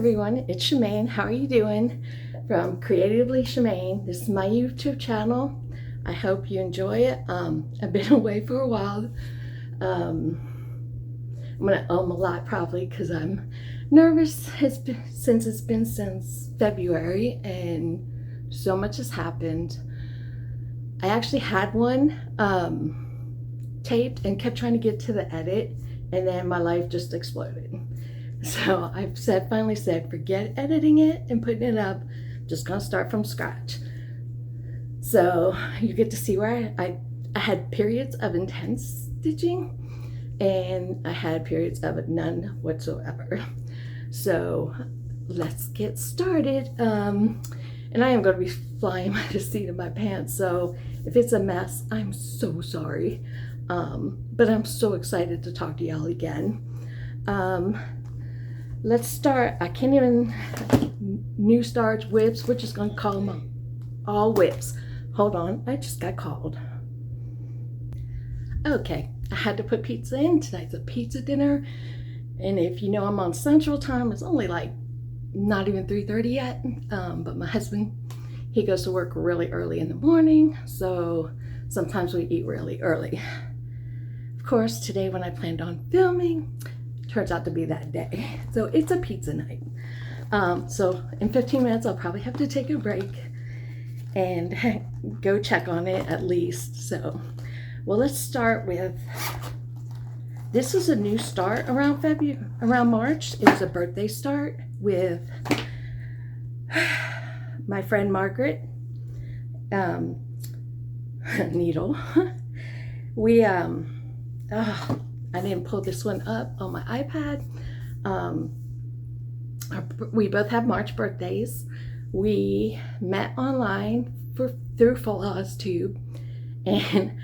everyone, it's Shemaine. How are you doing? From Creatively Shemaine. This is my YouTube channel. I hope you enjoy it. I've been away for a while. I'm gonna a lot probably because I'm nervous. Since it's been since February and so much has happened. I actually had one taped and kept trying to get to the edit, and then my life just exploded. So I've finally said, forget editing it and putting it up. Just gonna start from scratch. So you get to see where I had periods of intense stitching and I had periods of none whatsoever. So let's get started. And I am going to be flying by the seat of my pants. So if it's a mess, I'm so sorry. But I'm so excited to talk to y'all again. Let's start. I can't even new starts, whips. We're just gonna call them all whips. Hold on, I just got called. Okay, I had to put pizza in. Tonight's a pizza dinner, and if you know I'm on Central Time, it's only like not even 3:30 yet. But my husband, he goes to work really early in the morning, so sometimes we eat really early. Of course, today when I planned on filming, turns out to be that day. So it's a pizza night. So in 15 minutes, I'll probably have to take a break and go check on it at least. So, well, let's start with, this is a new start around March. It was a birthday start with my friend Margaret, needle. We, I didn't pull this one up on my iPad. We both have March birthdays. We met online through Flosstube, and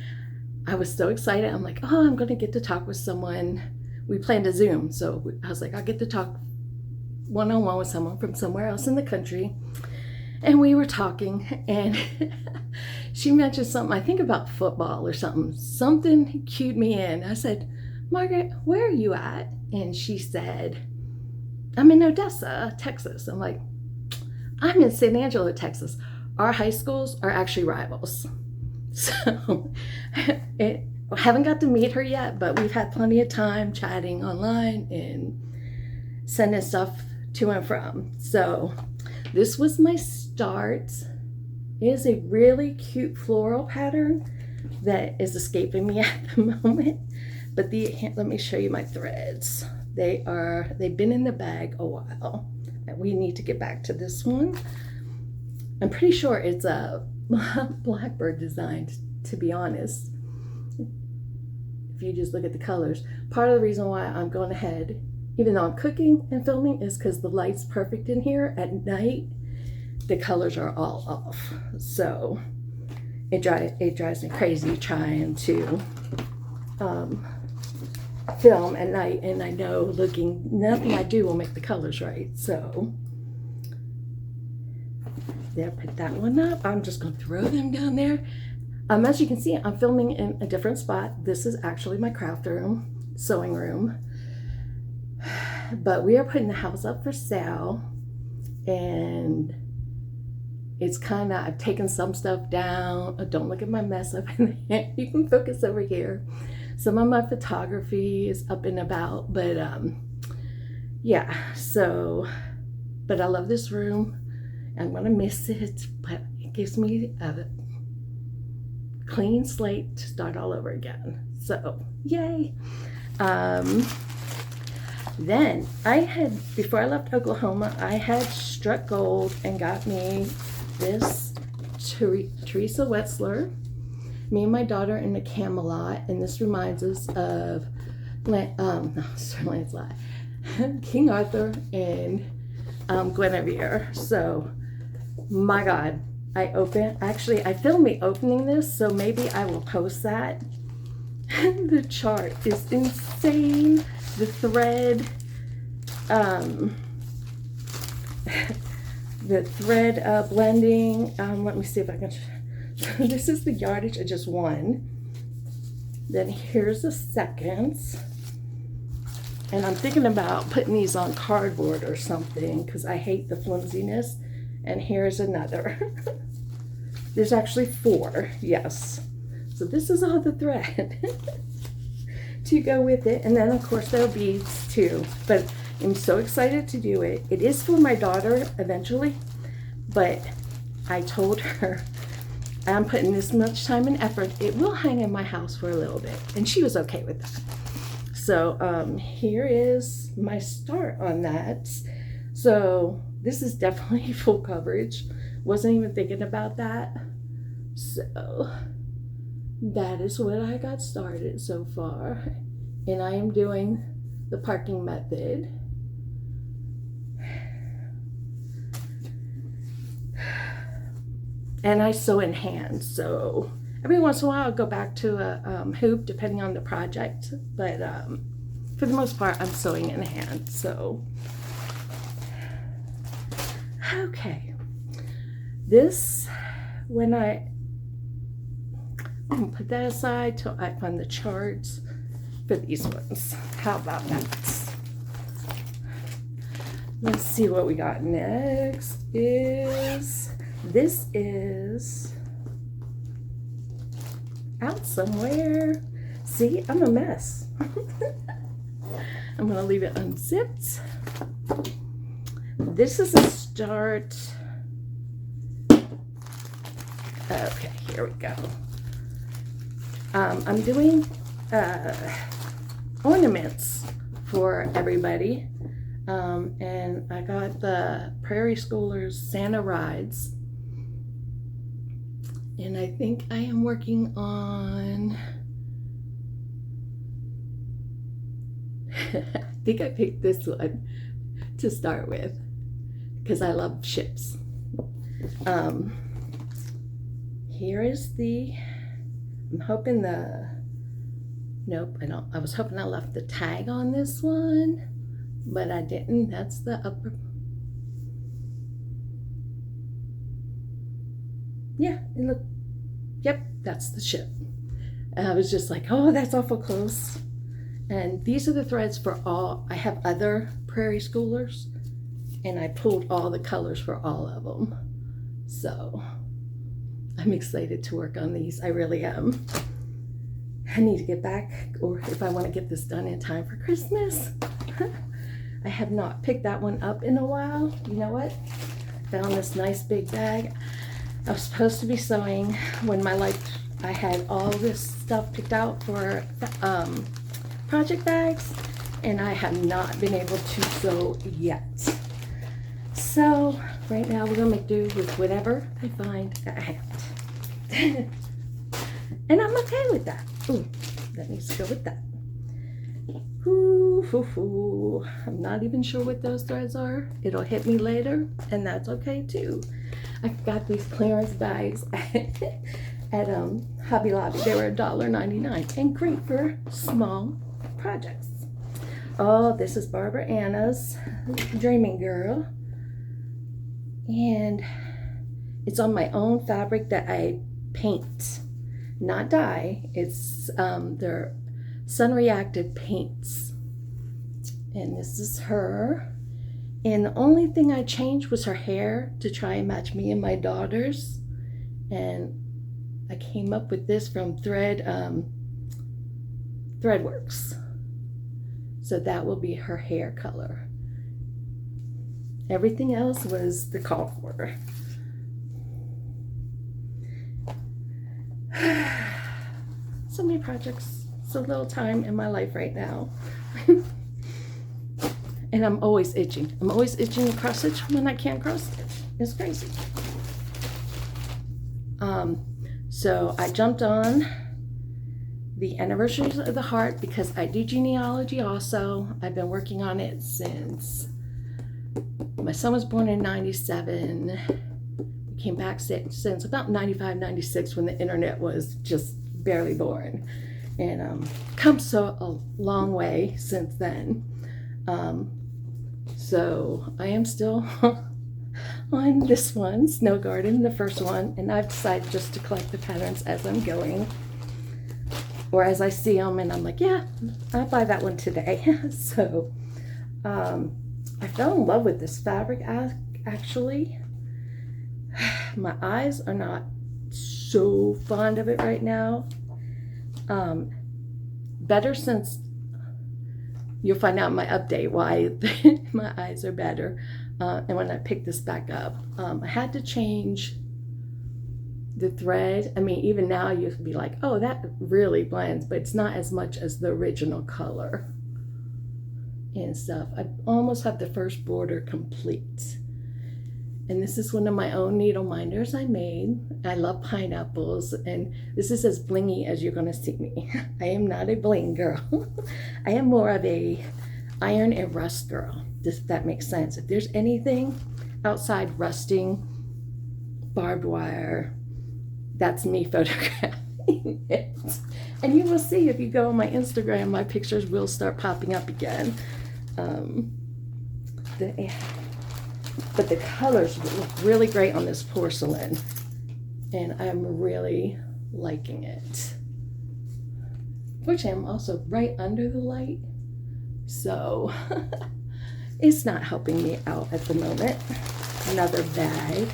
I was so excited. I'm like, oh, I'm going to get to talk with someone. We planned a Zoom, so I was like, I'll get to talk one-on-one with someone from somewhere else in the country. And we were talking, and she mentioned something, I think about football or something. Something cued me in. I said, Margaret, where are you at? And she said, I'm in Odessa, Texas. I'm like, I'm in San Angelo, Texas. Our high schools are actually rivals. So I haven't got to meet her yet, but we've had plenty of time chatting online and sending stuff to and from. So this was my start. It is a really cute floral pattern that is escaping me at the moment. But let me show you my threads. They've been in the bag a while. We need to get back to this one. I'm pretty sure it's a blackbird design, to be honest. If you just look at the colors. Part of the reason why I'm going ahead, even though I'm cooking and filming, is because the light's perfect in here. At night, the colors are all off. So it drives me crazy trying to film at night, and I know nothing I do will make the colors right. So there, put that one up. I'm just gonna throw them down there. As you can see, I'm filming in a different spot. This is actually my craft room, sewing room. But we are putting the house up for sale, and it's kind of, I've taken some stuff down. Don't look at my mess up in there. You can focus over here. Some of my photography is up and about, but yeah, so, but I love this room. I'm gonna miss it, but it gives me a clean slate to start all over again. So, yay. Then before I left Oklahoma, I had struck gold and got me this Teresa Wetzler, Me and My Daughter in the Camelot, and this reminds us of Sir Lancelot, King Arthur, and Guinevere. So, my God, I filmed me opening this, so maybe I will post that. The chart is insane. The thread, blending. Let me see if I can. This is the yardage of just one. Then here's the seconds. And I'm thinking about putting these on cardboard or something because I hate the flimsiness. And here's another. There's actually 4, yes. So this is all the thread to go with it. And then of course there are beads too. But I'm so excited to do it. It is for my daughter eventually, but I told her I'm putting this much time and effort. It will hang in my house for a little bit. And she was okay with that. So here is my start on that. So this is definitely full coverage. Wasn't even thinking about that. So that is what I got started so far. And I am doing the parking method. And I sew in hand, so every once in a while I'll go back to a hoop depending on the project, but for the most part I'm sewing in hand. So okay, this, when I'm gonna put that aside till I find the charts for these ones. How about that? Let's see what we got next. This is out somewhere. See, I'm a mess. I'm gonna leave it unzipped. This is a start. Okay, here we go. I'm doing ornaments for everybody. And I got the Prairie Schoolers Santa Rides. And I think I am working on, I think I picked this one to start with because I love ships. Here is I'm hoping nope, I don't. I was hoping I left the tag on this one, but I didn't. That's the upper. Yeah, it looked, yep, that's the ship. And I was just like, oh, that's awful close. And these are the threads for all, I have other Prairie Schoolers, and I pulled all the colors for all of them. So I'm excited to work on these, I really am. I need to get back, or if I want to get this done in time for Christmas. I have not picked that one up in a while. You know what? Found this nice big bag. I was supposed to be sewing when I had all this stuff picked out for project bags, and I have not been able to sew yet. So right now we're gonna make do with whatever I find at hand. And I'm okay with that. Ooh, that needs to go with that. Ooh. I'm not even sure what those threads are. It'll hit me later, and that's okay too. I got these clearance bags at Hobby Lobby. They were $1.99 and great for small projects. Oh, this is Barbara Anna's Dreaming Girl. And it's on my own fabric that I paint, not dye. It's their sun-reactive paints. And this is her. And the only thing I changed was her hair to try and match me and my daughter's. And I came up with this from Threadworks. So that will be her hair color. Everything else was the call for. So many projects, so little time in my life right now. And I'm always itching. I'm always itching to cross stitch when I can't cross stitch. It's crazy. So I jumped on the Anniversaries of the Heart because I do genealogy also. I've been working on it since my son was born in 97. We came back since about 95, 96 when the internet was just barely born. And come so a long way since then. So I am still on this one, Snow Garden, the first one, and I've decided just to collect the patterns as I'm going. or as I see them and I'm like, yeah, I'll buy that one today. So I fell in love with this fabric actually. My eyes are not so fond of it right now. Better since you'll find out in my update why my eyes are better. And when I picked this back up, I had to change the thread. I mean, even now you'd be like, oh, that really blends, but it's not as much as the original color and stuff. I almost have the first border complete. And this is one of my own needle minders I made. I love pineapples, and this is as blingy as you're gonna see me. I am not a bling girl. I am more of a iron and rust girl, if that makes sense. If there's anything outside rusting, barbed wire, that's me photographing it. And you will see if you go on my Instagram, my pictures will start popping up again. But the colors look really great on this porcelain, and I'm really liking it. Fortunately, I'm also right under the light, so it's not helping me out at the moment. Another bag.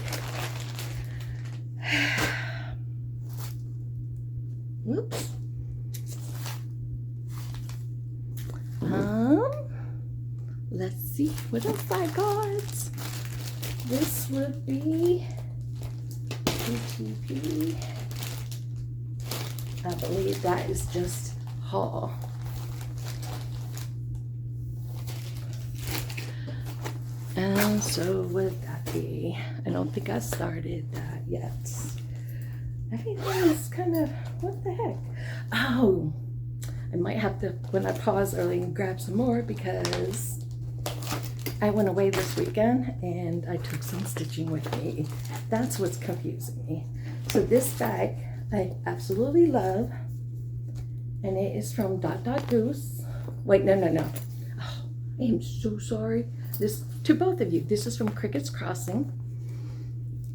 Whoops. Let's see what else I got. This would be ATP. I believe that is just haul. And so would that be? I don't think I started that yet. Everything is kind of, what the heck? Oh, I might have to, when I pause early, and grab some more because I went away this weekend and I took some stitching with me. That's what's confusing me. So this bag I absolutely love, and it is from Dot Dot Goose. Wait, no. Oh, I am so sorry. This to both of you. This is from Cricket's Crossing,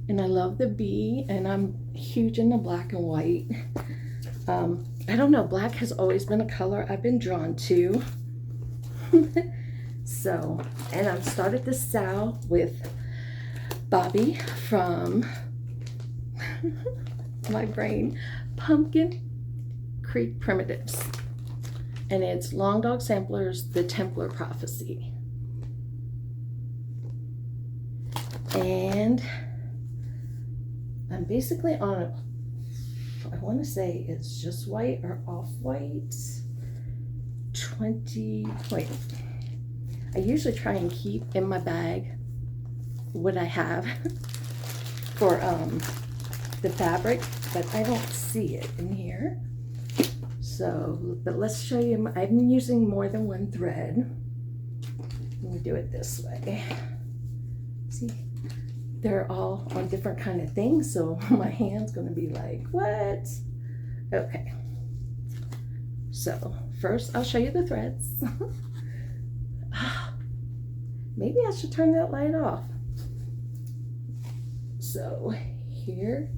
and I love the bee, and I'm huge into black and white. I don't know, black has always been a color I've been drawn to. So, and I've started this sal with Bobby from my brain, Pumpkin Creek Primitives. And it's Long Dog Samplers, The Templar Prophecy. And I'm basically on a, I want to say it's just white or off-white. 20, wait. I usually try and keep in my bag what I have for the fabric, but I don't see it in here. So, but let's show you, I've been using more than one thread. Let me do it this way. See, they're all on different kind of things, so my hand's gonna be like, what? Okay. So, first I'll show you the threads. Maybe I should turn that light off. So here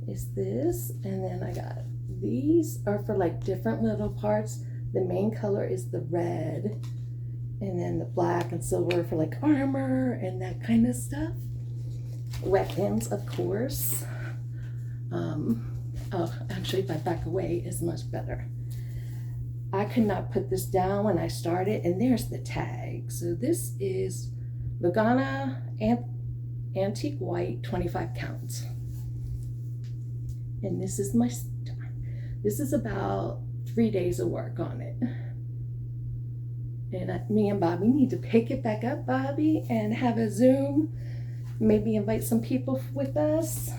is this, and then I got these are for like different little parts. The main color is the red, and then the black and silver for like armor and that kind of stuff. Weapons, of course. Oh, actually, if I back away, is much better. I could not put this down when I started, and there's the tag. So this is Lugana Antique White 25 count. And this is my, this is about 3 days of work on it. And me and Bobby need to pick it back up, Bobby, and have a Zoom. Maybe invite some people with us.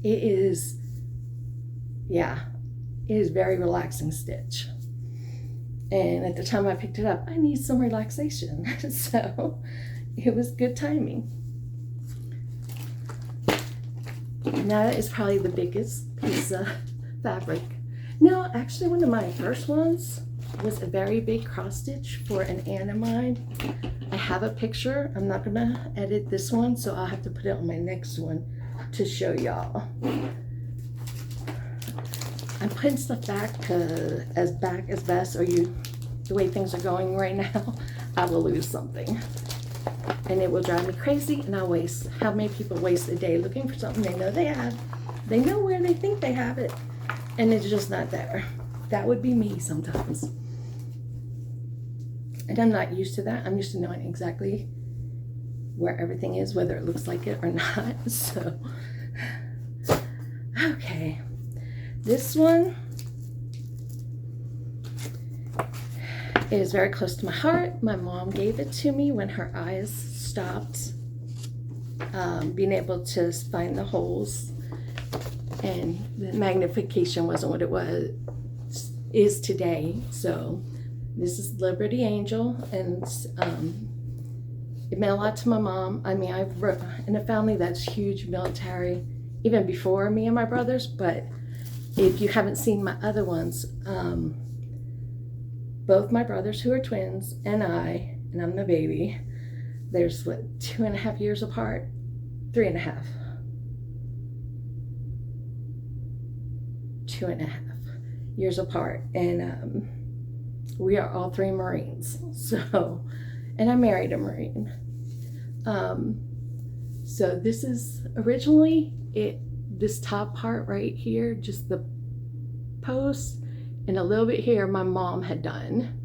It is, yeah. It is very relaxing stitch. And at the time I picked it up, I need some relaxation. So it was good timing. Now that is probably the biggest piece of fabric. No, actually one of my first ones was a very big cross stitch for an aunt of mine. I have a picture. I'm not gonna edit this one, so I'll have to put it on my next one to show y'all. I'm putting stuff back as best, or the way things are going right now, I will lose something. And it will drive me crazy, and I'll waste, how many people waste a day looking for something they know they have, they know where they think they have it, and it's just not there. That would be me sometimes. And I'm not used to that. I'm used to knowing exactly where everything is, whether it looks like it or not. So, okay. This one is very close to my heart. My mom gave it to me when her eyes stopped being able to find the holes, and the magnification wasn't what it is today. So this is Liberty Angel, and it meant a lot to my mom. I mean, I've grew up in a family that's huge military, even before me and my brothers, but if you haven't seen my other ones, both my brothers, who are twins, and I'm the baby, there's what, 2.5 years apart, 3.5. 2.5 years apart, and we are all 3 Marines. So, and I married a Marine. So this is originally this top part right here, just the post, and a little bit here my mom had done,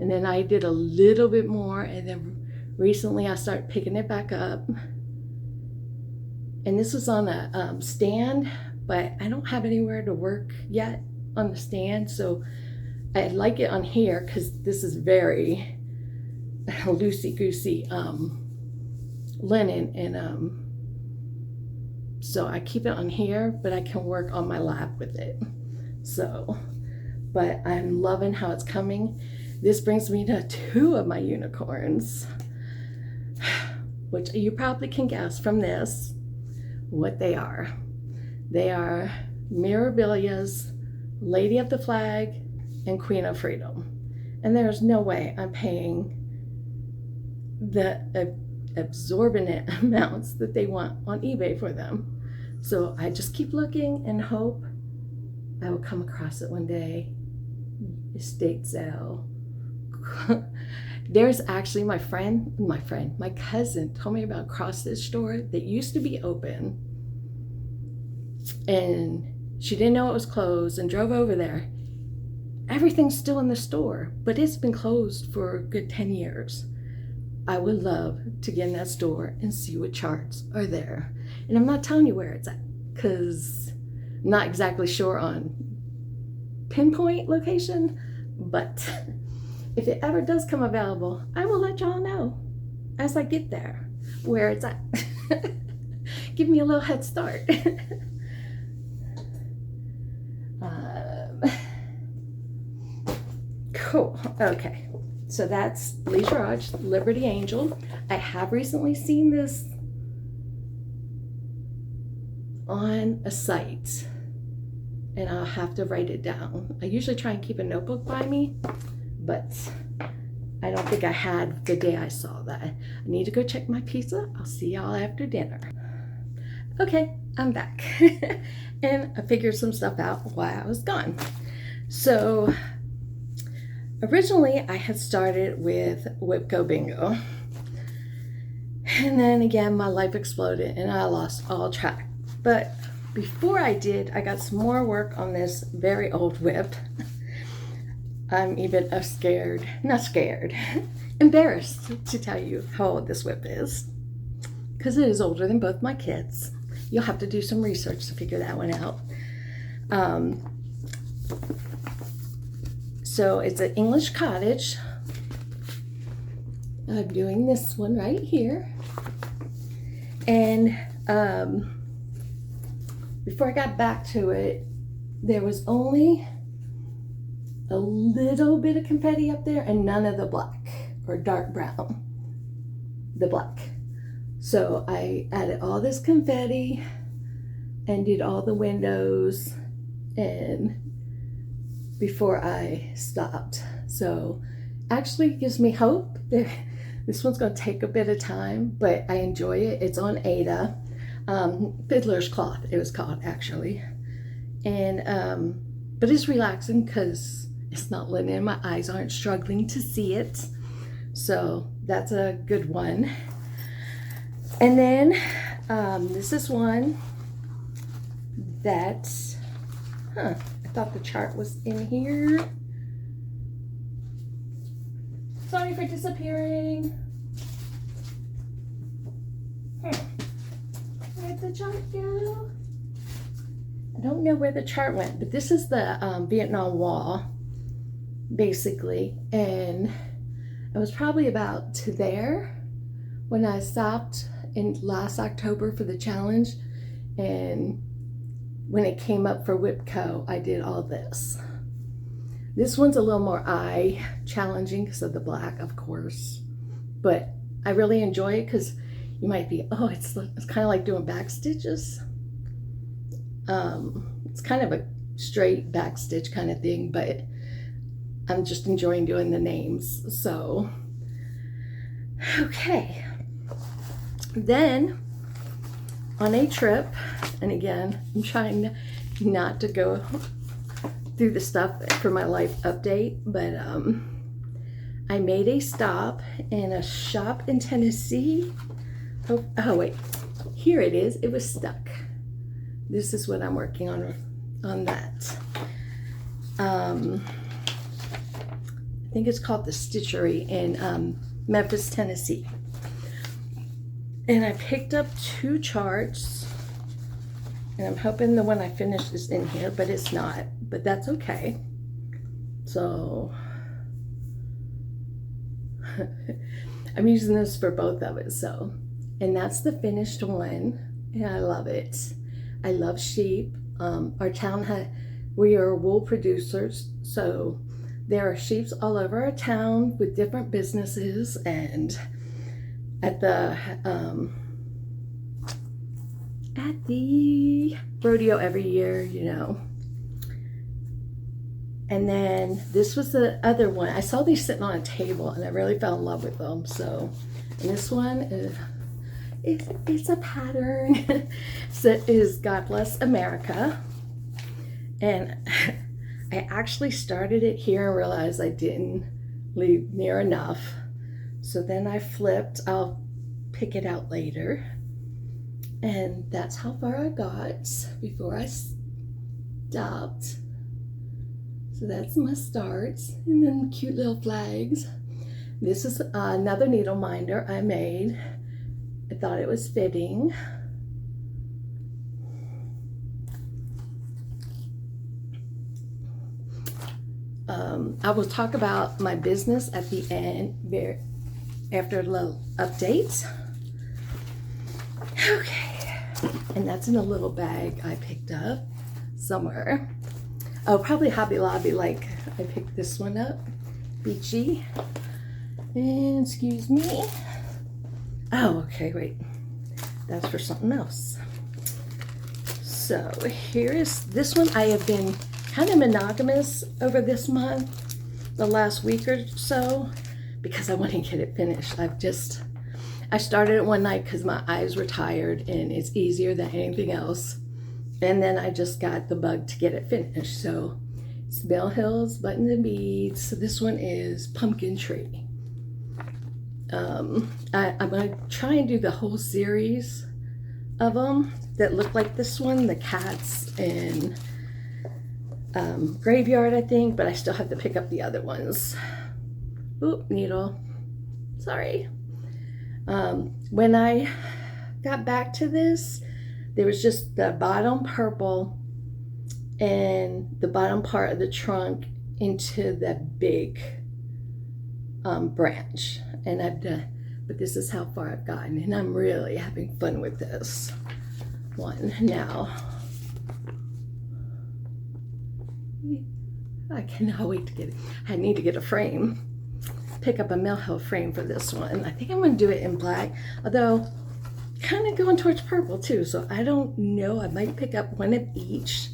and then I did a little bit more, and then recently I started picking it back up. And this was on a stand, but I don't have anywhere to work yet on the stand, so I like it on here because this is very loosey-goosey linen, and so I keep it on here, but I can work on my lap with it. So, but I'm loving how it's coming. This brings me to 2 of my unicorns, which you probably can guess from this what they are. They are Mirabilia's Lady of the Flag and Queen of Freedom. And there's no way I'm paying the exorbitant amounts that they want on eBay for them. So I just keep looking and hope I will come across it one day. Estate sale. There's actually my cousin told me about a cross-stitch store that used to be open, and she didn't know it was closed and drove over there. Everything's still in the store, but it's been closed for a good 10 years. I would love to get in that store and see what charts are there. And I'm not telling you where it's at, because I'm not exactly sure on pinpoint location, but if it ever does come available, I will let y'all know as I get there where it's at. Give me a little head start. Cool. Okay. So that's Leisure Arch, Liberty Angel. I have recently seen this on a site, and I'll have to write it down. I usually try and keep a notebook by me, but I don't think I had the day I saw that. I need to go check my pizza. I'll see y'all after dinner. Okay, I'm back. And I figured some stuff out while I was gone. So originally I had started with Whipco Bingo. And then again, my life exploded and I lost all track. But before I did, I got some more work on this very old whip. I'm even embarrassed to tell you how old this whip is, because it is older than both my kids. You'll have to do some research to figure that one out. So it's an English cottage. I'm doing this one right here. And before I got back to it, there was only a little bit of confetti up there and none of the black or dark brown, the black. So I added all this confetti and did all the windows and before I stopped. So actually gives me hope. This one's going to take a bit of time, but I enjoy it. It's on Ada, Fiddler's Cloth it was called actually. And but it's relaxing because it's not letting in. My eyes aren't struggling to see it. So that's a good one. And then this is one that, I thought the chart was in here. Sorry for disappearing. Where'd the chart go? I don't know where the chart went, but this is the Vietnam Wall, basically. And I was probably about to there when I stopped in last October for the challenge. And when it came up for Whipco, I did all this. This one's a little more eye challenging because of the black, of course. But I really enjoy it because you might be, oh, it's kind of like doing back stitches. It's kind of a straight back stitch kind of thing, but I'm just enjoying doing the names. So, okay. Then on a trip, and again, I'm trying not to go through the stuff for my life update, but I made a stop in a shop in Tennessee. Oh wait, here it is. It was stuck. This is what I'm working on that. I think it's called the Stitchery in Memphis, Tennessee. And I picked up 2 charts, and I'm hoping the one I finished is in here, but it's not, but that's okay. So I'm using this for both of it. So, and that's the finished one, and I love it. I love sheep. Our town we are wool producers, so there are sheep all over our town with different businesses, and at the rodeo every year, you know. And then this was the other one. I saw these sitting on a table and I really fell in love with them. So, and this one is, it's a pattern. So it is God Bless America. And I actually started it here and realized I didn't leave near enough. So then I flipped. I'll pick it out later. And that's how far I got before I stopped. So that's my starts. And then cute little flags. This is another needle minder I made. I thought it was fitting. I will talk about my business at the end, after a little update. Okay, and that's in a little bag I picked up somewhere. Oh, probably Hobby Lobby, like I picked this one up. Beachy. And excuse me. Oh, okay, wait. That's for something else. So here is this one. I have been kind of monogamous over this month, the last week or so, because I want to get it finished. I started it one night because my eyes were tired and it's easier than anything else. And then I just got the bug to get it finished. So it's Bell Hills Buttons and Beads. So this one is Pumpkin Tree. I'm going to try and do the whole series of them that look like this one, the cats and graveyard, I think, but I still have to pick up the other ones. Oop, needle. Sorry. When I got back to this, there was just the bottom purple and the bottom part of the trunk into the big branch. And I've done, but this is how far I've gotten, and I'm really having fun with this one now. I cannot wait to get it. I need to get a frame. Pick up a Mill Hill frame for this one. I think I'm going to do it in black, although kind of going towards purple too. So I don't know. I might pick up one of each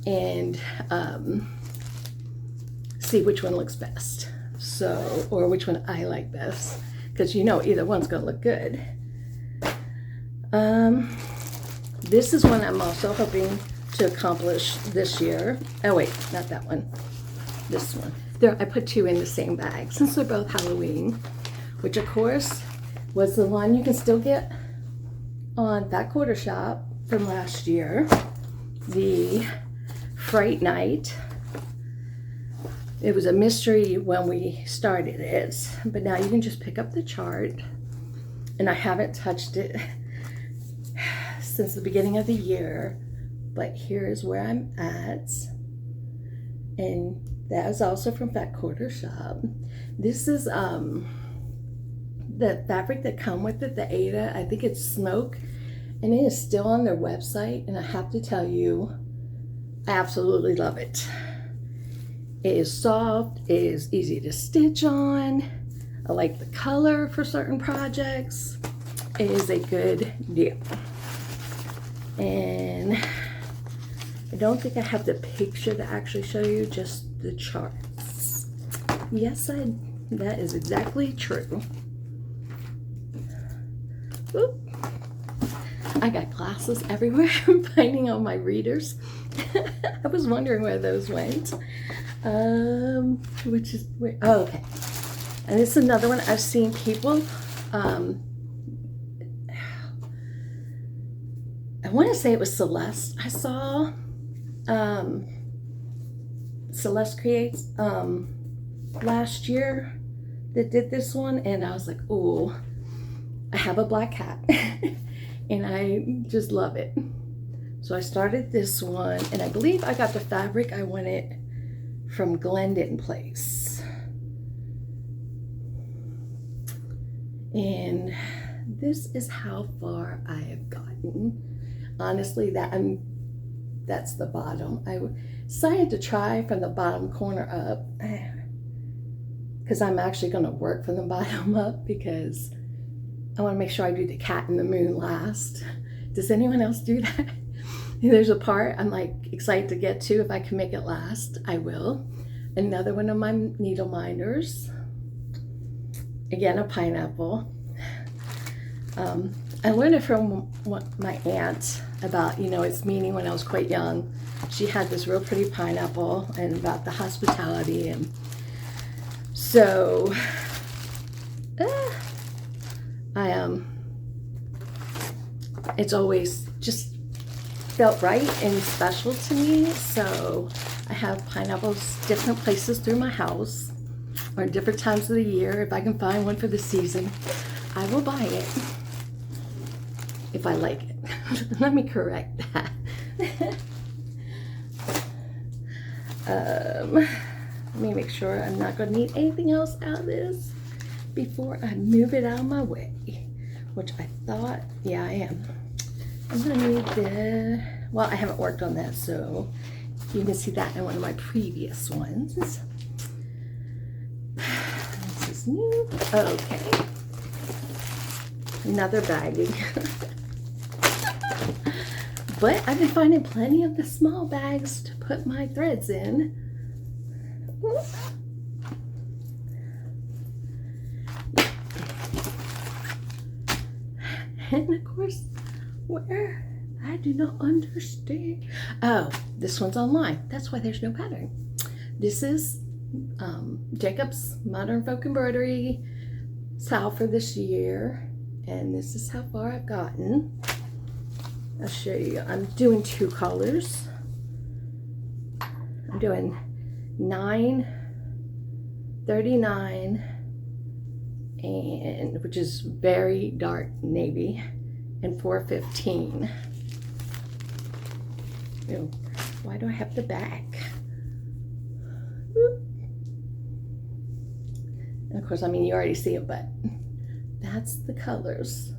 and see which one looks best. So, or which one I like best, because you know either one's going to look good. This is one I'm also hoping to accomplish this year. Oh wait, not that one. This one. There, I put two in the same bag since they're both Halloween, which of course was the one you can still get on That Quarter Shop from last year. The Fright Night. It was a mystery when we started it, but now you can just pick up the chart, and I haven't touched it since the beginning of the year, but here's where I'm at. And that is also from Fat Quarter Shop. This is the fabric that come with it, the Ada. I think it's smoke, and it is still on their website, and I have to tell you, I absolutely love it. It is soft, it is easy to stitch on. I like the color for certain projects. It is a good deal. And I don't think I have the picture to actually show you, just the charts. Yes, that is exactly true. Oop. I got glasses everywhere. I'm finding all my readers. I was wondering where those went. Which is where, oh, okay. And this is another one I've seen people, I want to say it was Celeste. I saw Celeste Creates last year that did this one, and I was like, oh, I have a black cat and I just love it. So I started this one, and I believe I got the fabric I wanted from Glendon Place. And this is how far I have gotten. Honestly, that's the bottom. I decided to try from the bottom corner up, because I'm actually going to work from the bottom up, because I want to make sure I do the cat in the moon last. Does anyone else do that? There's a part I'm like excited to get to. If I can make it last, I will. Another one of my needle minders. Again, a pineapple. I learned it from my aunt about, its meaning when I was quite young. She had this real pretty pineapple, and about the hospitality. And so it's always just felt right and special to me. So I have pineapples different places through my house, or different times of the year. If I can find one for the season, I will buy it if I like it. Let me correct that. Let me make sure I'm not going to need anything else out of this before I move it out of my way, which I thought, yeah, I am. I'm going to need the, well, I haven't worked on that, so you can see that in one of my previous ones. This is new. Okay. Another bagging. But I've been finding plenty of the small bags to put my threads in. And of course, where I do not understand. Oh, this one's online. That's why there's no pattern. This is Jacob's Modern Folk Embroidery style for this year. And this is how far I've gotten. I'll show you. I'm doing two colors. I'm doing 939, and which is very dark navy, and 415. Ew, why do I have the back? And of course, I mean, you already see it, but that's the colors.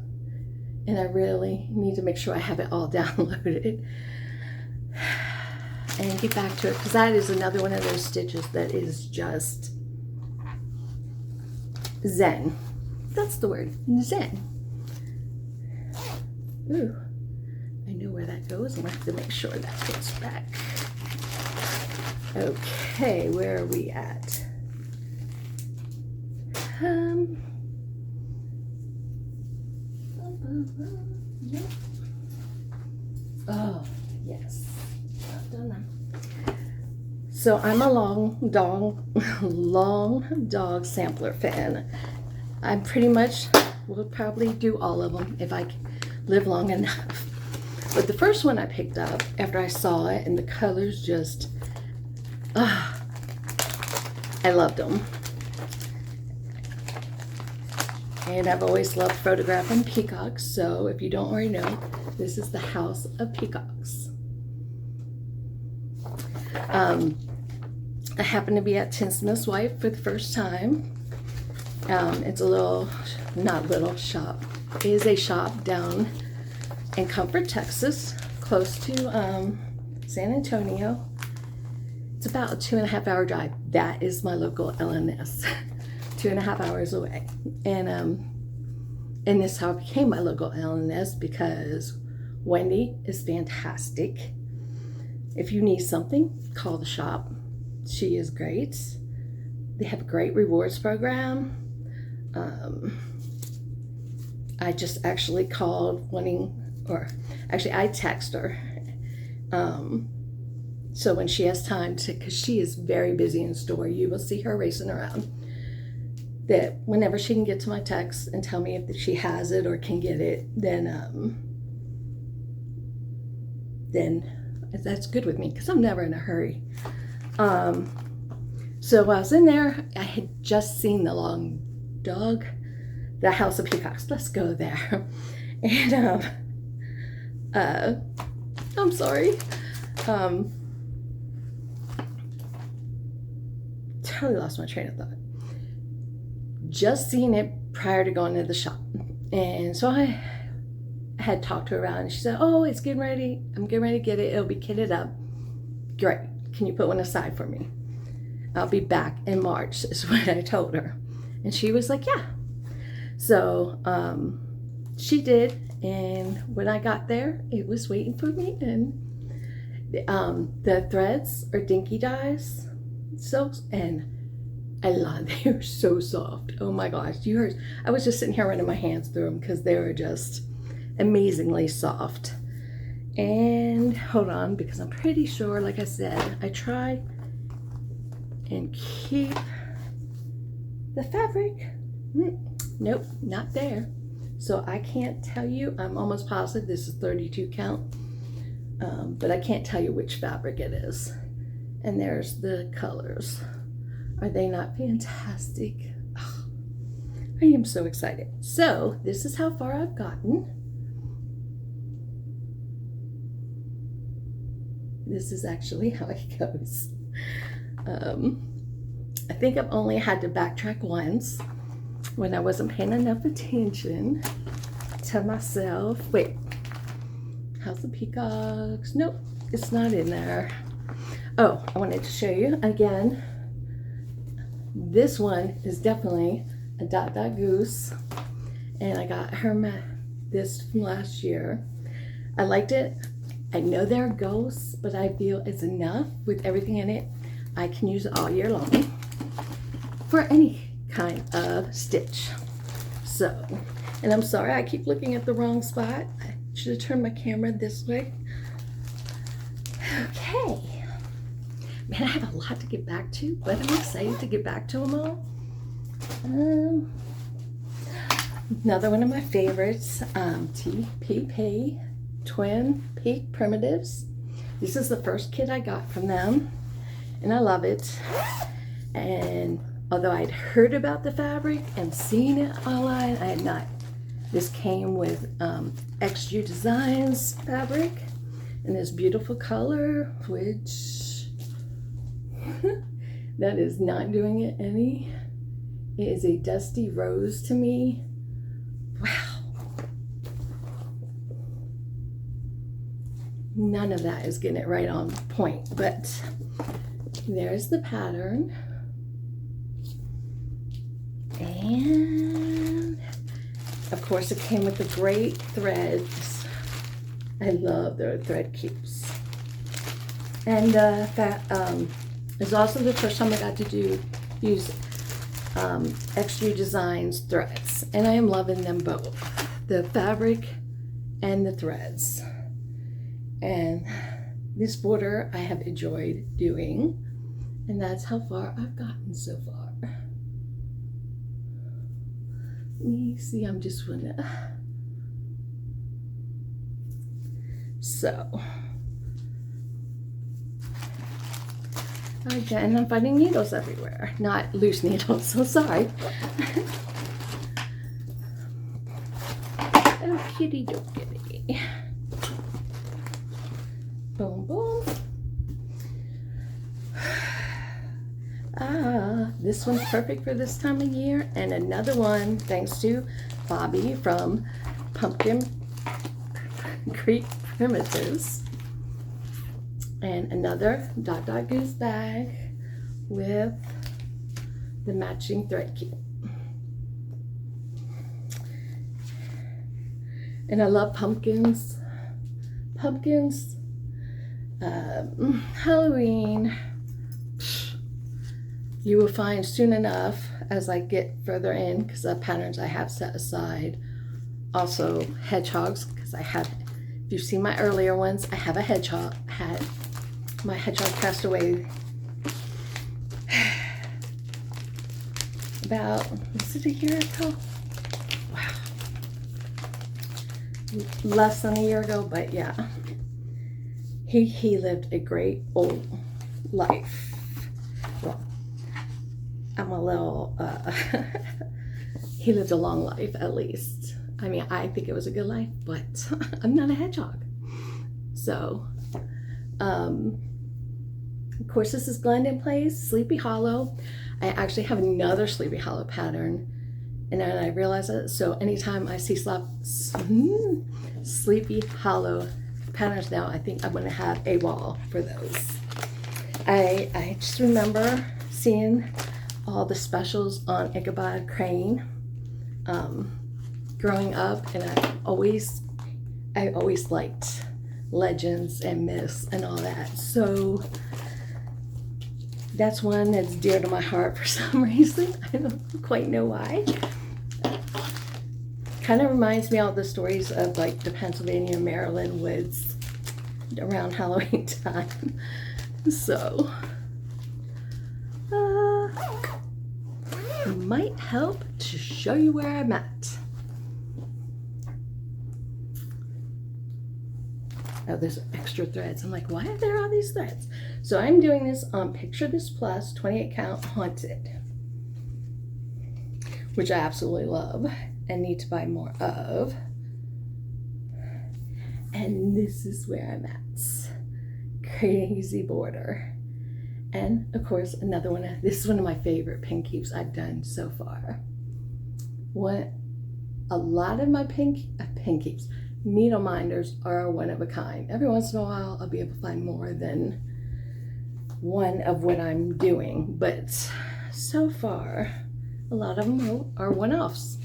And I really need to make sure I have it all downloaded and get back to it, because that is another one of those stitches that is just zen. That's the word, zen. Ooh, I know where that goes. I'm gonna have to make sure that goes back. Okay, where are we at? Oh, yes. done them. So I'm a long dog sampler fan. I pretty much will probably do all of them if I live long enough. But the first one I picked up after I saw it and the colors just, I loved them. And I've always loved photographing peacocks, so if you don't already know, this is the house of peacocks. I happened to be at Tinsmith's Wife for the first time. It's a little, not little shop. It is a shop down in Comfort, Texas, close to San Antonio. It's about a 2.5-hour drive. That is my local LNS. 2.5 hours away. And this is how it became my local LNS, because Wendy is fantastic. If you need something, call the shop. She is great. They have a great rewards program. I just actually called I text her. So when she has time to, because she is very busy in store, you will see her racing around. That whenever she can get to my text and tell me if she has it or can get it, then that's good with me, because I'm never in a hurry. So while I was in there, I had just seen the long dog, the House of Peacocks. Let's go there. And I'm sorry. Totally lost my train of thought. Just seen it prior to going to the shop, and so I had talked to her around, and she said, "Oh, it's getting ready. I'm getting ready to get it. It'll be kitted up. Great. Can you put one aside for me? I'll be back in March," is what I told her, and she was like, "Yeah." So she did, and when I got there, it was waiting for me, and the threads are dinky dyes silks, and I love, they are so soft. Oh my gosh, you heard, I was just sitting here running my hands through them because they were just amazingly soft. And hold on, because I'm pretty sure, like I said, I try and keep the fabric. Nope, not there. So I can't tell you, I'm almost positive this is 32 count, but I can't tell you which fabric it is. And there's the colors. Are they not fantastic? Oh, I am so excited. So this is how far I've gotten. This is actually how it goes. I think I've only had to backtrack once when I wasn't paying enough attention to myself. Wait, House of Peacocks. Nope, it's not in there. Oh, I wanted to show you again. This one is definitely a Dot Dot Goose, and I got her this from last year. I liked it. I know there are ghosts, but I feel it's enough with everything in it. I can use it all year long for any kind of stitch. So, and I'm sorry, I keep looking at the wrong spot. I should have turned my camera this way. Okay. Man, I have a lot to get back to, but I'm excited to get back to them all. Another one of my favorites, TPP Twin Peak Primitives. This is the first kit I got from them, and I love it. And although I'd heard about the fabric and seen it online, I had not. This came with XU Designs fabric in this beautiful color, which that is not doing it any. It is a dusty rose to me. Wow. None of that is getting it right on point, but there's the pattern. And of course it came with the great threads. I love their thread keeps. And it's also the first time I got to use XU Designs threads, and I am loving them both, the fabric and the threads. And this border I have enjoyed doing, and that's how far I've gotten so far. Let me see, I'm just gonna, so again, I'm finding needles everywhere, not loose needles, so sorry. Oh, kitty dokitty. Boom, boom. Ah, this one's perfect for this time of year, and another one thanks to Bobby from Pumpkin Creek Primitives. And another Dot Dot Goose bag with the matching thread key. And I love pumpkins. Pumpkins, Halloween, you will find soon enough as I get further in, because the patterns I have set aside. Also hedgehogs, because I have, if you've seen my earlier ones, I have a hedgehog. My hedgehog passed away about, was it a year ago? Wow. Less than a year ago, but yeah. He lived a great old life. Well, I'm a little, he lived a long life at least. I mean, I think it was a good life, but I'm not a hedgehog. So, of course, this is Glendon Place, Sleepy Hollow. I actually have another Sleepy Hollow pattern, and then I realized it. So anytime I see Sleepy Hollow patterns now, I think I'm going to have a wall for those. I just remember seeing all the specials on Ichabod Crane growing up, and I always liked legends and myths and all that. So that's one that's dear to my heart for some reason. I don't quite know why. Kind of reminds me of all the stories of like the Pennsylvania, Maryland woods around Halloween time. So it might help to show you where I'm at. Oh, there's extra threads. I'm like, why are there all these threads? So I'm doing this on Picture This Plus 28 count haunted, which I absolutely love and need to buy more of. And this is where I'm at. Crazy border. And of course, another one. This is one of my favorite pin keeps I've done so far. A lot of my pin keeps, needle minders are one of a kind. Every once in a while, I'll be able to find more than one of what I'm doing, but so far, a lot of them are one-offs,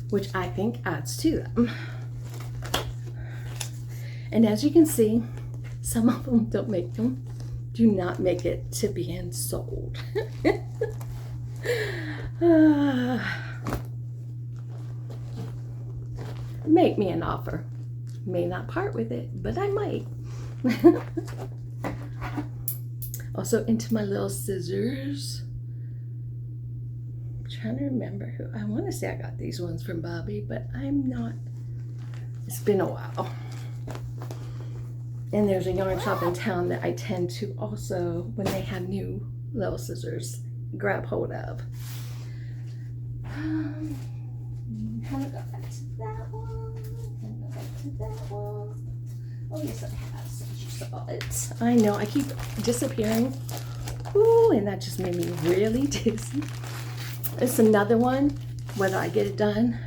which I think adds to them. And as you can see, some of them do not make it to being sold. Make me an offer. May not part with it, but I might. Also into my little scissors. I'm trying to remember who. I want to say I got these ones from Bobby, but I'm not. It's been a while. And there's a yarn shop in town that I tend to also, when they have new little scissors, grab hold of. Haven't got back to that one. Haven't got back to that one. Oh yes, I have, since you saw it. I know, I keep disappearing. Ooh, and that just made me really dizzy. It's another one. Whether I get it done,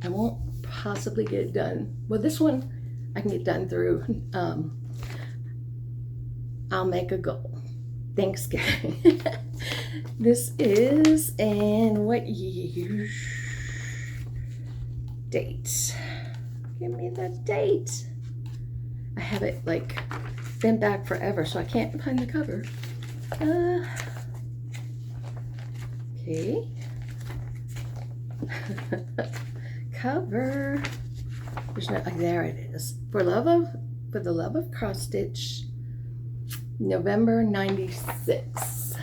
I won't possibly get it done. Well, this one I can get done through. I'll make a goal. Thanksgiving. This is in what year? Date. Give me the date. I have it like been back forever, so I can't find the cover. Okay. Cover. There's no, there it is. For love of For the Love of Cross Stitch, November 96.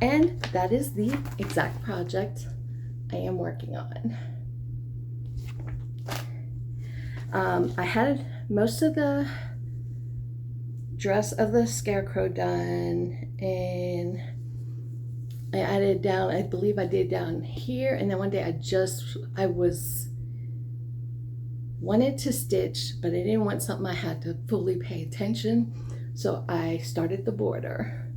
And that is the exact project I am working on. I had most of the dress of the scarecrow done, and I added down, I believe I did down here, and then one day I wanted to stitch, but I didn't want something I had to fully pay attention, so I started the border,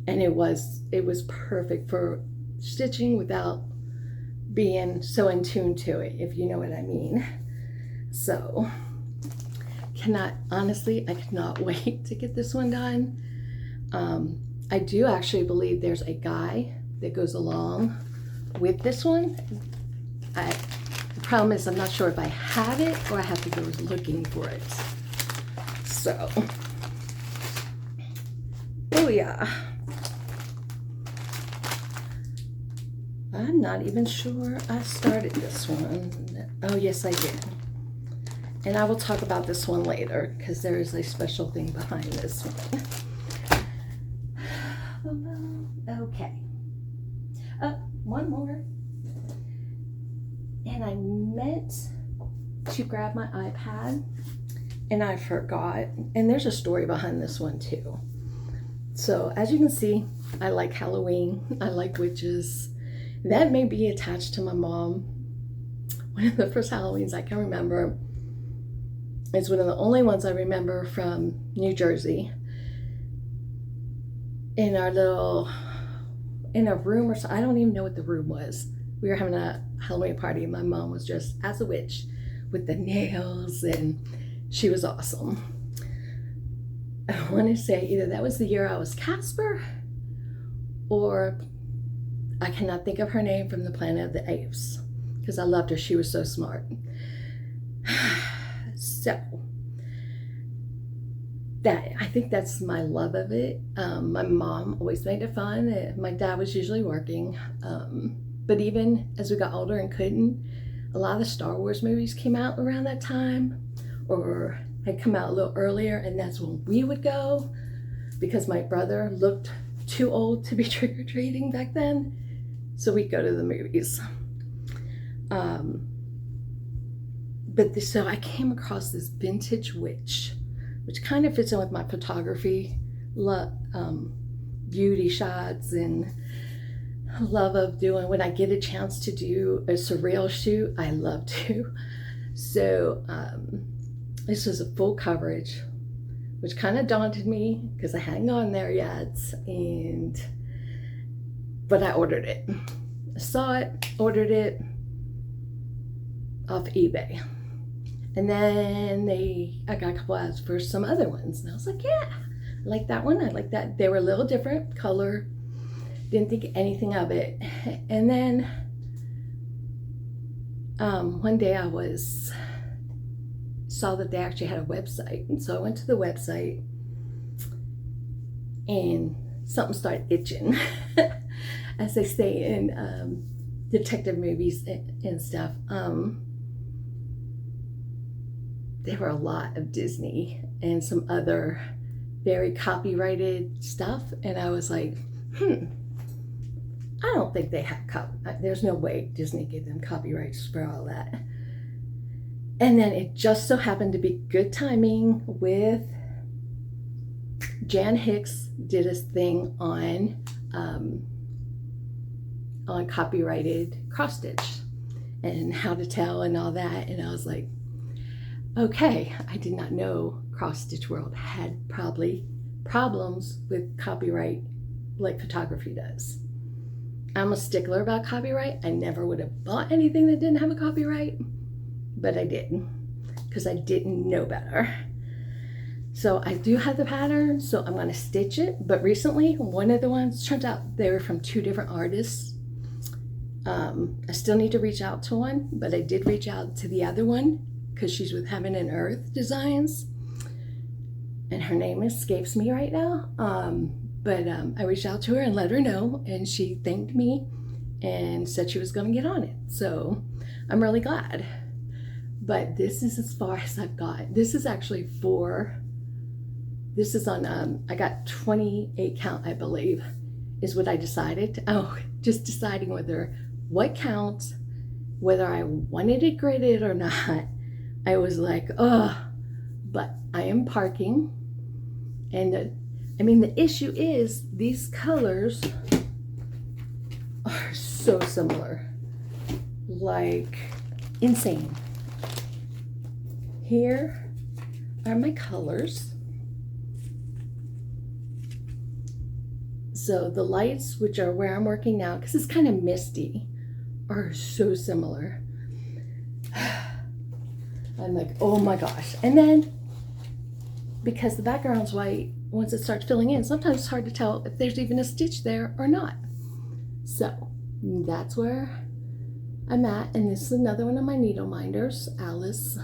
and it was perfect for stitching without being so in tune to it, if you know what I mean. So I cannot wait to get this one done. I do actually believe there's a guy that goes along with this one. The problem is I'm not sure if I have it or I have to go looking for it. So, oh yeah. I'm not even sure I started this one. Oh yes, I did. And I will talk about this one later because there is a special thing behind this one. Okay. One more. And I meant to grab my iPad and I forgot. And there's a story behind this one too. So as you can see, I like Halloween. I like witches. That may be attached to my mom. One of the first Halloweens I can remember. It's one of the only ones I remember from New Jersey. In a room or so, I don't even know what the room was. We were having a Halloween party and my mom was dressed as a witch with the nails, and she was awesome. I want to say either that was the year I was Casper, or I cannot think of her name from the Planet of the Apes because I loved her. She was so smart. So I think that's my love of it. My mom always made it fun. My dad was usually working, but even as we got older and couldn't, a lot of the Star Wars movies came out around that time, or had come out a little earlier, and that's when we would go because my brother looked too old to be trick-or-treating back then, so we'd go to the movies. So I came across this vintage witch, which kind of fits in with my photography, beauty shots, and love of doing, when I get a chance to do a surreal shoot, I love to. So this was a full coverage, which kind of daunted me because I hadn't gone there yet, but I ordered it. I saw it, ordered it off eBay. And then I got a couple ads for some other ones. And I was like, yeah, I like that one. I like that. They were a little different color. Didn't think anything of it. And then one day I saw that they actually had a website. And so I went to the website and something started itching, as they say in detective movies and stuff. There were a lot of Disney and some other very copyrighted stuff, and I was like, I don't think they have there's no way Disney gave them copyrights for all that. And then it just so happened to be good timing with Jan Hicks did a thing on copyrighted cross stitch and how to tell and all that, and I was like, okay, I did not know Cross Stitch World had probably problems with copyright like photography does. I'm a stickler about copyright. I never would have bought anything that didn't have a copyright, but I did because I didn't know better. So I do have the pattern, so I'm going to stitch it. But recently, one of the ones, turns out they were from two different artists. I still need to reach out to one, but I did reach out to the other one because she's with Heaven and Earth Designs, and her name escapes me right now. But I reached out to her and let her know, and she thanked me and said she was going to get on it. So I'm really glad. but this is as far as I've got. This is actually this is on, I got 28 count, I believe, is what I decided. Just deciding what counts, whether I wanted it gridded or not. I was like, but I am parking. And the issue is these colors are so similar, like insane. Here are my colors. So the lights, which are where I'm working now, because it's kind of misty, are so similar. I'm like, oh my gosh. And then, because the background's white, once it starts filling in, sometimes it's hard to tell if there's even a stitch there or not. So that's where I'm at. And this is another one of my needle minders, Alice.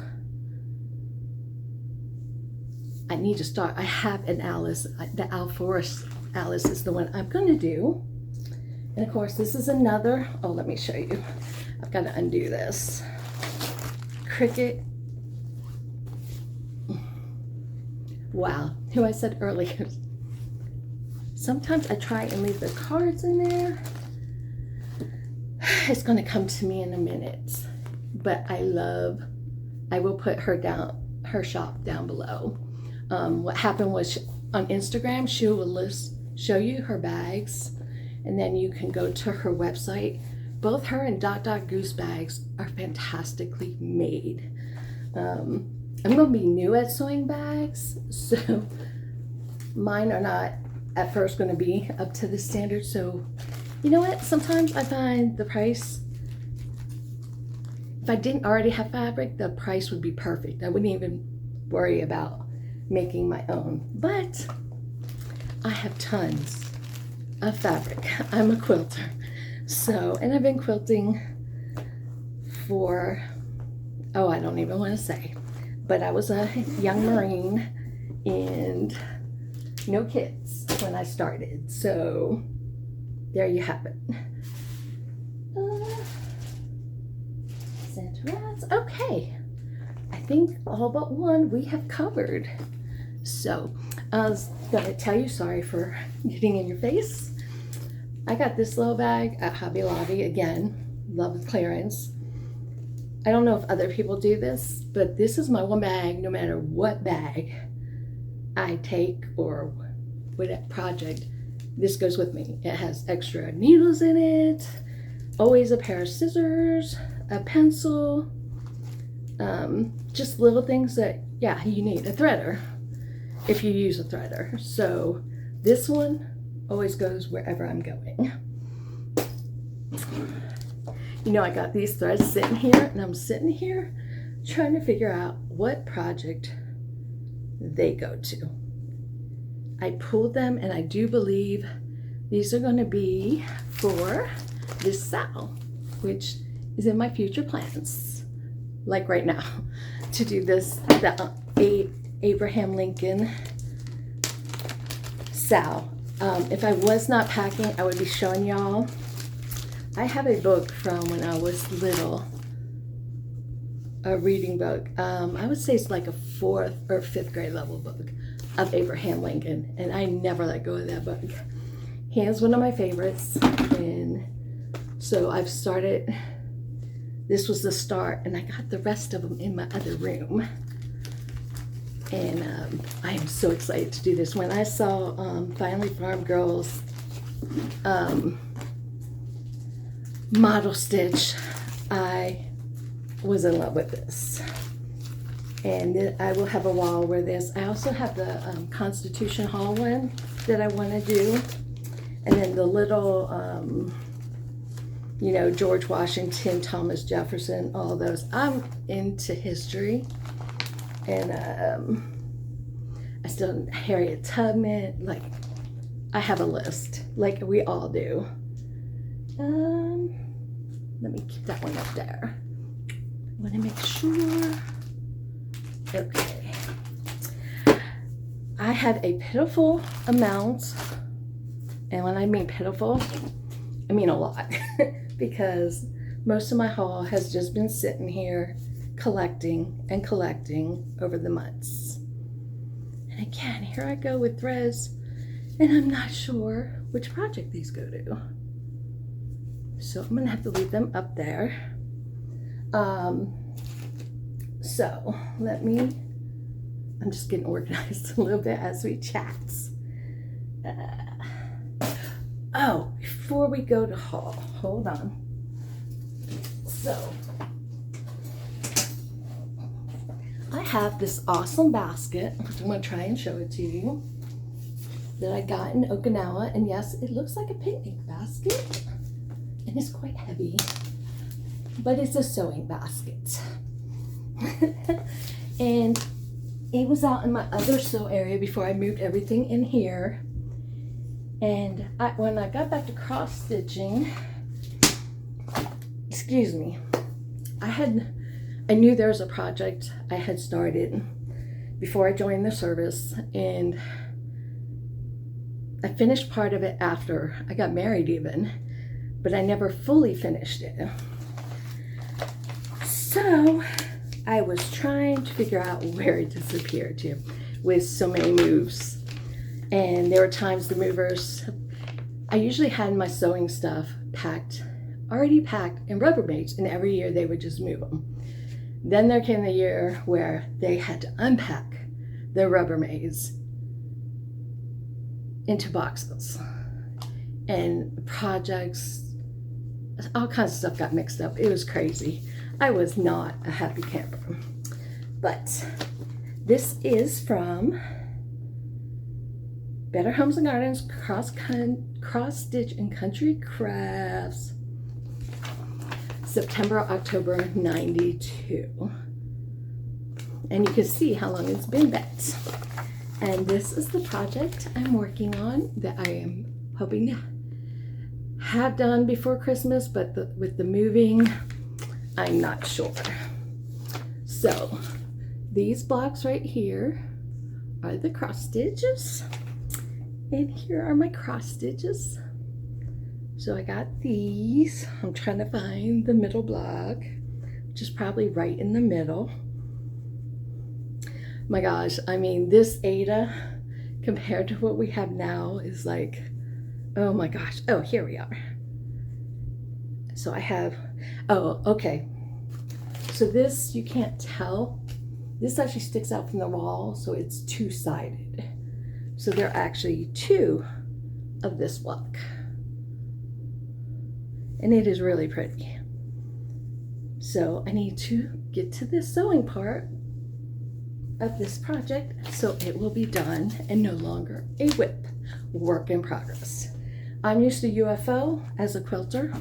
I need to start. I have an Alice. The Alforest Alice is the one I'm going to do. And of course, this is another, let me show you. I've got to undo this. Cricut. Wow, who I said earlier. Sometimes I try and leave the cards in there. It's going to come to me in a minute. But I will put her shop down below. What happened was on Instagram, she will show you her bags, and then you can go to her website. Both her and Dot Dot Goose bags are fantastically made. I'm going to be new at sewing bags, so mine are not at first going to be up to the standard. So you know what? Sometimes I find the price, if I didn't already have fabric, the price would be perfect. I wouldn't even worry about making my own. But I have tons of fabric. I'm a quilter. So, and I've been quilting for, I don't even want to say. But I was a young Marine and no kids when I started. So there you have it. Santa rats. Okay. I think all but one we have covered. So I was going to tell you, sorry for getting in your face. I got this little bag at Hobby Lobby. Again, love the clearance. I don't know if other people do this, but this is my one bag, no matter what bag I take or what project, this goes with me. It has extra needles in it, always a pair of scissors, a pencil, just little things that, you need. A threader, if you use a threader. So this one always goes wherever I'm going. You know, I got these threads sitting here, and I'm sitting here trying to figure out what project they go to. I pulled them, and I do believe these are going to be for this Sal, which is in my future plans, like right now, to do this, the Abraham Lincoln Sal. If I was not packing, I would be showing y'all. I have a book from when I was little, a reading book. I would say it's like a 4th or 5th grade level book of Abraham Lincoln, and I never let go of that book. He is one of my favorites, and so I've started, this was the start, and I got the rest of them in my other room. And I am so excited to do this. When I saw Finally Farm Girls model stitch, I was in love with this. And I will have a wall where this, I also have the Constitution Hall one that I want to do. And then the little, George Washington, Thomas Jefferson, all those. I'm into history. And I still, Harriet Tubman, like, I have a list, like we all do. Let me keep that one up there. I want to make sure. Okay. I have a pitiful amount, and when I mean pitiful, I mean a lot, because most of my haul has just been sitting here collecting and collecting over the months. And again, here I go with threads, and I'm not sure which project these go to. So I'm gonna have to leave them up there. So I'm just getting organized a little bit as we chat. Before we go to haul, hold on. So I have this awesome basket. I'm gonna try and show it to you, that I got in Okinawa. And yes, it looks like a picnic basket, and it's quite heavy, but it's a sewing basket. And it was out in my other sew area before I moved everything in here. And when I got back to cross stitching, excuse me, I knew there was a project I had started before I joined the service, and I finished part of it after I got married even, but I never fully finished it. So I was trying to figure out where it disappeared to with so many moves. And there were times the movers, I usually had my sewing stuff already packed in Rubbermaids, and every year they would just move them. Then there came the year where they had to unpack the Rubbermaids into boxes, and projects, all kinds of stuff got mixed up. It was crazy. I was not a happy camper. But this is from Better Homes and Gardens Cross Stitch and Country Crafts, September, October 92. And you can see how long it's been bent. And this is the project I'm working on that I am hoping to have done before Christmas, but with the moving, I'm not sure. So these blocks right here are the cross stitches, and here are my cross stitches. So I got these. I'm trying to find the middle block, which is probably right in the middle. My gosh, I mean, this Ada compared to what we have now is like, oh my gosh. Oh, here we are. So I have, oh, okay. So this, you can't tell. This actually sticks out from the wall, so it's two-sided. So there are actually two of this block. And it is really pretty. So I need to get to the sewing part of this project so it will be done and no longer a WIP, work in progress. I'm used to UFO as a quilter.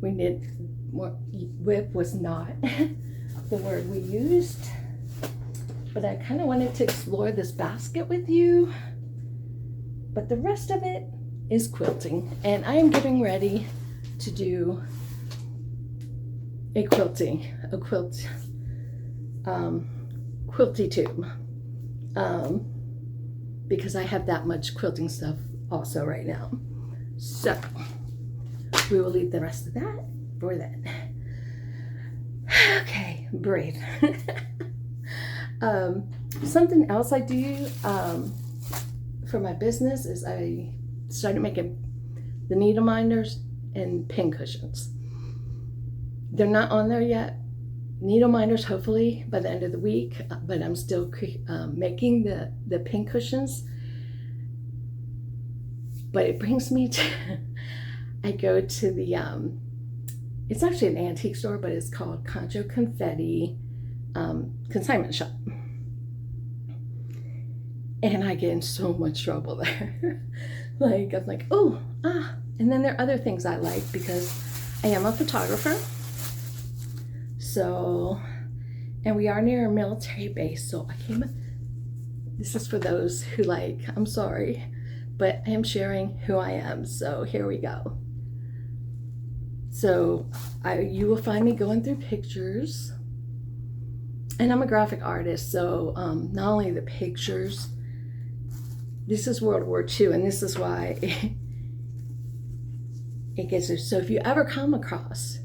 WIP was not the word we used, but I kind of wanted to explore this basket with you. But the rest of it is quilting, and I am getting ready to do a quilty tube, because I have that much quilting stuff also right now. So we will leave the rest of that for then. Okay, breathe. Something else I do for my business is I started making the needle minders and pin cushions. They're not on there yet. Needle minders hopefully by the end of the week, but I'm still making the pin cushions. But it brings me to, I go to the, it's actually an antique store, but it's called Concho Confetti Consignment Shop. And I get in so much trouble there. Like, I'm like, and then there are other things I like because I am a photographer. So, and we are near a military base, so this is for those who like, I'm sorry, but I am sharing who I am, so here we go. So, you will find me going through pictures, and I'm a graphic artist, so not only the pictures, this is World War II, and this is why it gets there. So if you ever come across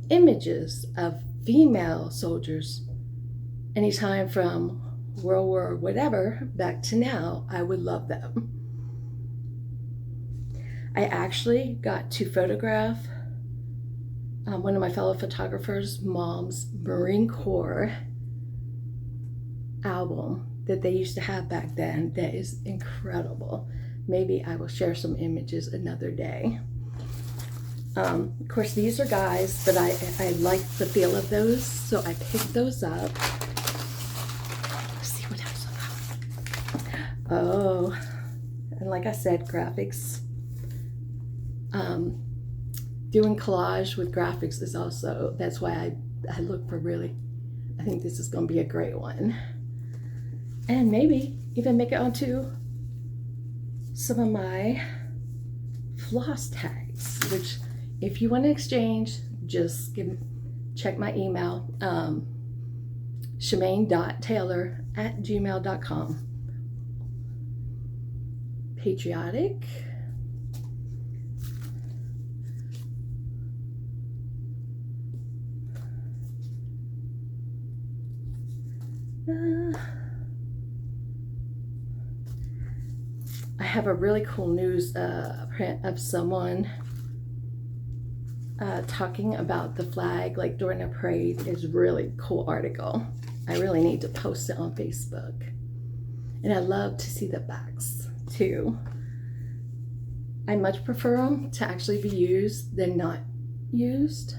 images of female soldiers anytime from World War whatever back to now, I would love them. I actually got to photograph one of my fellow photographers' mom's Marine Corps album that they used to have back then. That is incredible. Maybe I will share some images another day. Of course, these are guys, but I like the feel of those, so I picked those up. Let's see what else I got. Oh, and like I said, graphics. Doing collage with graphics is also, that's why I look for really, I think this is going to be a great one. And maybe even make it onto some of my floss tags, which if you want to exchange, just check my email, shemaine.taylor@gmail.com. Patriotic. I have a really cool news print of someone talking about the flag like during a parade. It's a really cool article. I really need to post it on Facebook. And I love to see the backs too. I much prefer them to actually be used than not used.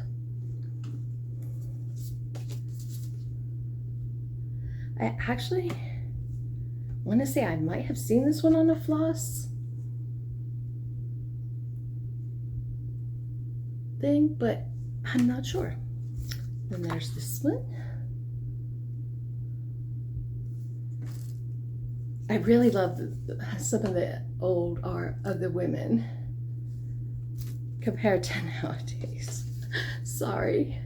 I actually want to say I might have seen this one on a floss thing, but I'm not sure. And there's this one. I really love some of the old art of the women compared to nowadays. Sorry.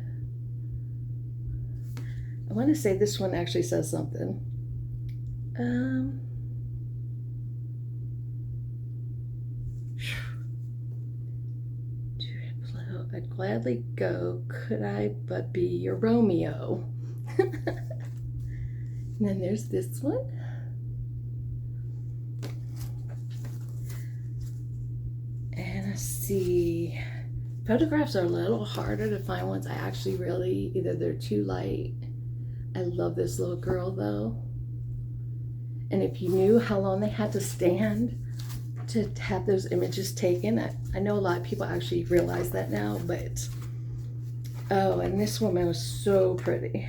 I want to say this one actually says something. I'd gladly go, could I but be your Romeo. And then there's this one. And let's see, photographs are a little harder to find ones I actually really, either they're too light. I love this little girl though. And if you knew how long they had to stand to have those images taken, I know a lot of people actually realize that now, but oh, and this woman was so pretty.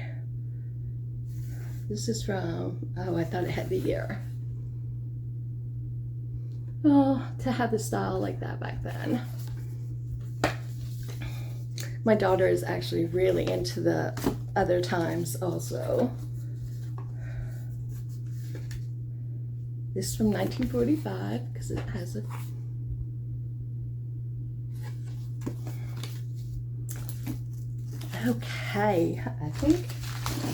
This is from, oh, I thought it had the year. Oh, to have the style like that back then. My daughter is actually really into the other times also. This is from 1945 because it has a okay. I think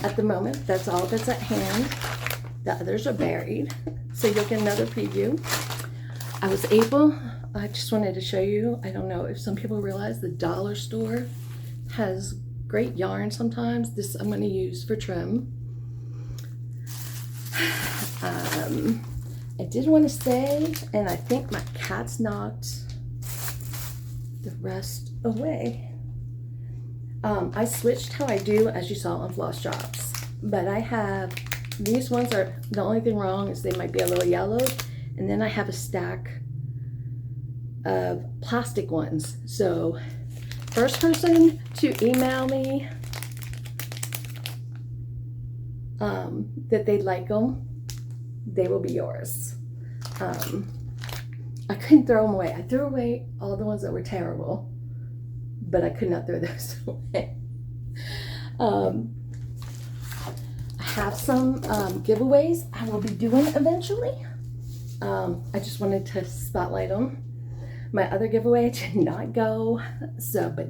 at the moment that's all that's at hand. The others are buried, so you'll get another preview. I just wanted to show you, I don't know if some people realize the dollar store has great yarn sometimes. This I'm going to use for trim. I did want to say, and I think my cat's knocked the rest away. I switched how I do, as you saw on Floss Drops, but I have, these ones are, the only thing wrong is they might be a little yellow, and then I have a stack of plastic ones. So first person to email me that they'd like them, they will be yours. I couldn't throw them away. I threw away all the ones that were terrible, but I could not throw those away. I have some giveaways I will be doing eventually. I just wanted to spotlight them. My other giveaway did not go, so, but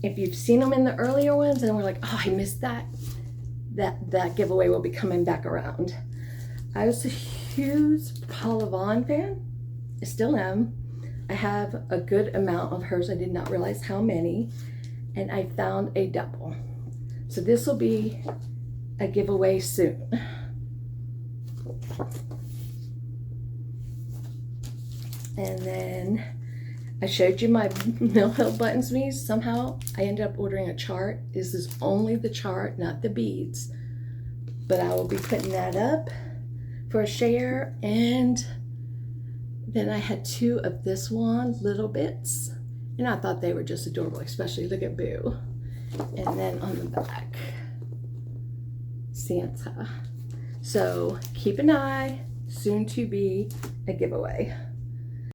if you've seen them in the earlier ones and we're like, oh, I missed that giveaway will be coming back around. I was a huge Paula Vaughn fan. I still am. I have a good amount of hers. I did not realize how many, and I found a double. So this will be a giveaway soon. And then I showed you my Mill Hill Buttons me. Somehow I ended up ordering a chart. This is only the chart, not the beads. But I will be putting that up for a share. And then I had 2 of this one, little bits. And I thought they were just adorable, especially look at Boo. And then on the back, Santa. So keep an eye, soon to be a giveaway.